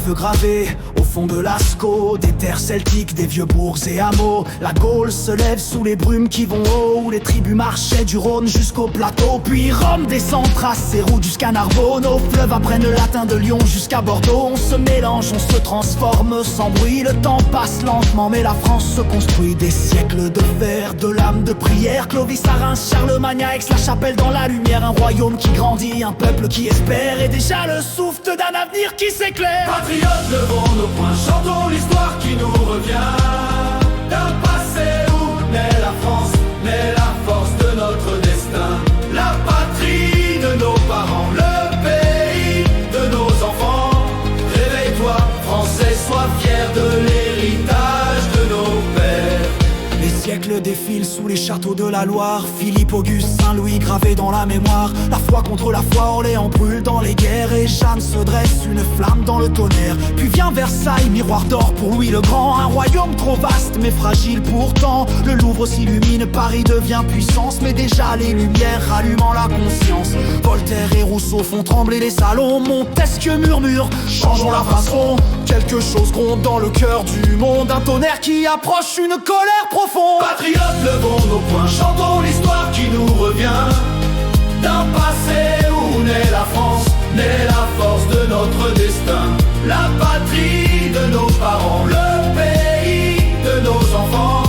feu gravé au fond de Lascaux, des terres celtiques, des vieux bourgs et hameaux. La Gaule se lève sous les brumes qui vont haut, où les tribus marchaient du Rhône jusqu'au plateau. Puis Rome descend, trace ses routes jusqu'à Narbonne. Nos fleuves apprennent le latin de Lyon jusqu'à Bordeaux. On se mélange, on se transforme sans bruit. Le temps passe lentement mais la France se construit. Des siècles de fer, de l'âme, de prière. Clovis à Reims, Charlemagne à Aix, la Chapelle dans la lumière. Un royaume qui grandit, un peuple qui espère, et déjà le souffle d'un avenir qui s'éclaire. Patriotes, levons nos poings, chantons l'histoire qui nous revient. D'un passé où naît la France, naît la force de notre destin. La patrie de nos parents, le pays de nos enfants. Réveille-toi, Français, sois fier de l'héritage de nos pères. Les siècles défilent sous les châteaux de la Loire. Philippe, Auguste, Saint-Louis gravés dans la mémoire. La foi contre la foi, Orléans brûle dans les guerres. Et Jeanne se dresse, une flamme dans le tonnerre. Puis vient Versailles, miroir d'or pour Louis le Grand. Un royaume trop vaste mais fragile pourtant. Le Louvre s'illumine, Paris devient puissance. Mais déjà les lumières rallumant la conscience. Voltaire et Rousseau font trembler les salons. Montesquieu murmure, changeons la façon. Quelque chose gronde dans le cœur du monde. Un tonnerre qui approche, une colère profonde. Patriotes, levons nos poings, chantons l'histoire qui nous revient. D'un passé où naît la France, naît la force de notre destin. La patrie de nos parents, le pays de nos enfants.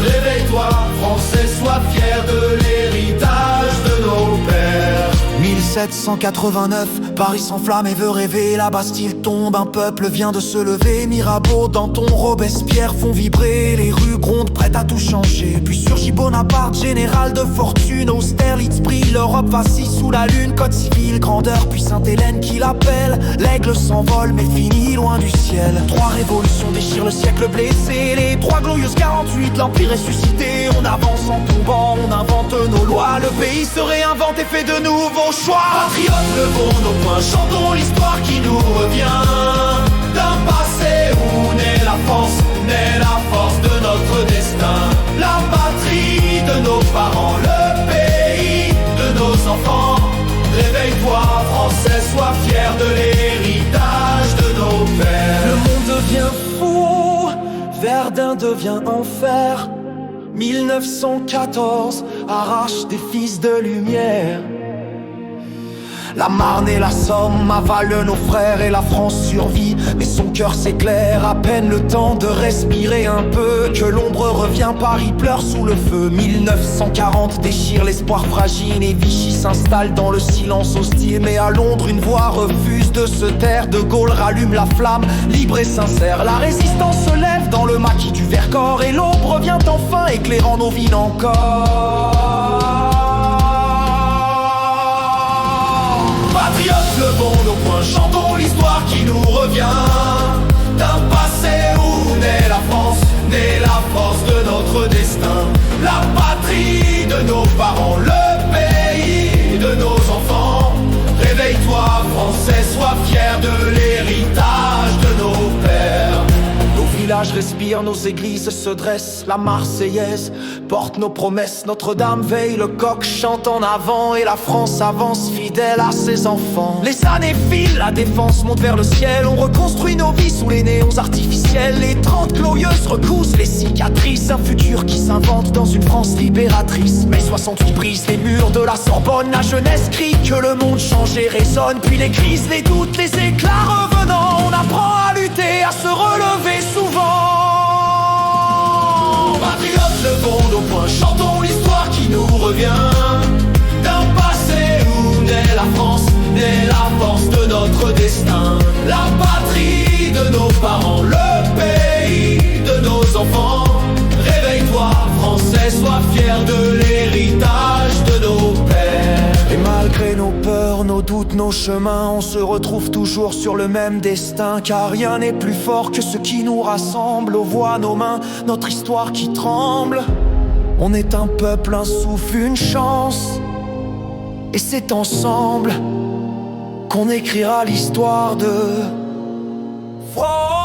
Réveille-toi, Français, sois fier de l'héritage de nos pères. 1789, Paris s'enflamme et veut rêver. La Bastille tombe, un peuple vient de se lever. Mirabeau, Danton, Robespierre font vibrer. Les rues grondent, prêtes à tout changer. Puis surgit Bonaparte, général de fortune. Austerlitz brille, l'Europe vacille sous la lune. Code civil, grandeur, puis Sainte-Hélène qui l'appelle. L'aigle s'envole mais finit loin du ciel. Trois révolutions déchirent le siècle blessé. Les trois glorieuses 48, l'empire ressuscité. On avance en tombant, on invente nos lois. Le pays se réinvente et fait de nouveaux choix. Patriotes, levons nos poings, chantons l'histoire qui nous revient. D'un passé où naît la France, naît la force de notre destin. La patrie de nos parents, le pays de nos enfants. Réveille-toi, Français, sois fier de l'héritage de nos pères. Le monde devient fou, Verdun devient enfer. 1914 arrache des fils de lumière. La Marne et la Somme avalent nos frères et la France survit. Mais son cœur s'éclaire, à peine le temps de respirer un peu. Que l'ombre revient, Paris pleure sous le feu. 1940 déchire l'espoir fragile et Vichy s'installe dans le silence hostile. Mais à Londres une voix refuse de se taire. De Gaulle rallume la flamme, libre et sincère. La résistance se lève dans le maquis du Vercors. Et l'aube revient enfin, éclairant nos villes encore. Patriotes, levons nos poings, chantons l'histoire qui nous revient. D'un passé où naît la France, naît la force de notre destin. La patrie de nos parents, le pays de nos enfants. Réveille-toi, Français, sois fier de l'héritage de nos pères. Nos villages respirent, nos églises se dressent. La Marseillaise porte nos promesses. Notre-Dame veille, le coq chante en avant. Et la France avance fidèle à ses enfants. Les années filent, la défense monte vers le ciel. On reconstruit nos vies sous les néons artificiels. Les 30 glorieuses recousent les cicatrices. Un futur qui s'invente dans une France libératrice. Mai 68 brise les murs de la Sorbonne. La jeunesse crie que le monde change et résonne. Puis les crises, les doutes, les éclats revenant. On apprend à lutter, à se relever souvent. Patriotes, levons nos poings, chantons l'histoire qui nous revient. D'un passé où naît la France, naît la force de notre destin. La patrie de nos parents, le pays de nos enfants. Réveille-toi, Français, sois fier de l'héritage de nos pères. Et malgré nos peurs, nos doutes, nos chemins, on se retrouve toujours sur le même destin. Car rien n'est plus fort que ce qui nous rassemble. On voit nos mains, notre histoire qui tremble. On est un peuple, un souffle, une chance. Et c'est ensemble qu'on écrira l'histoire de France.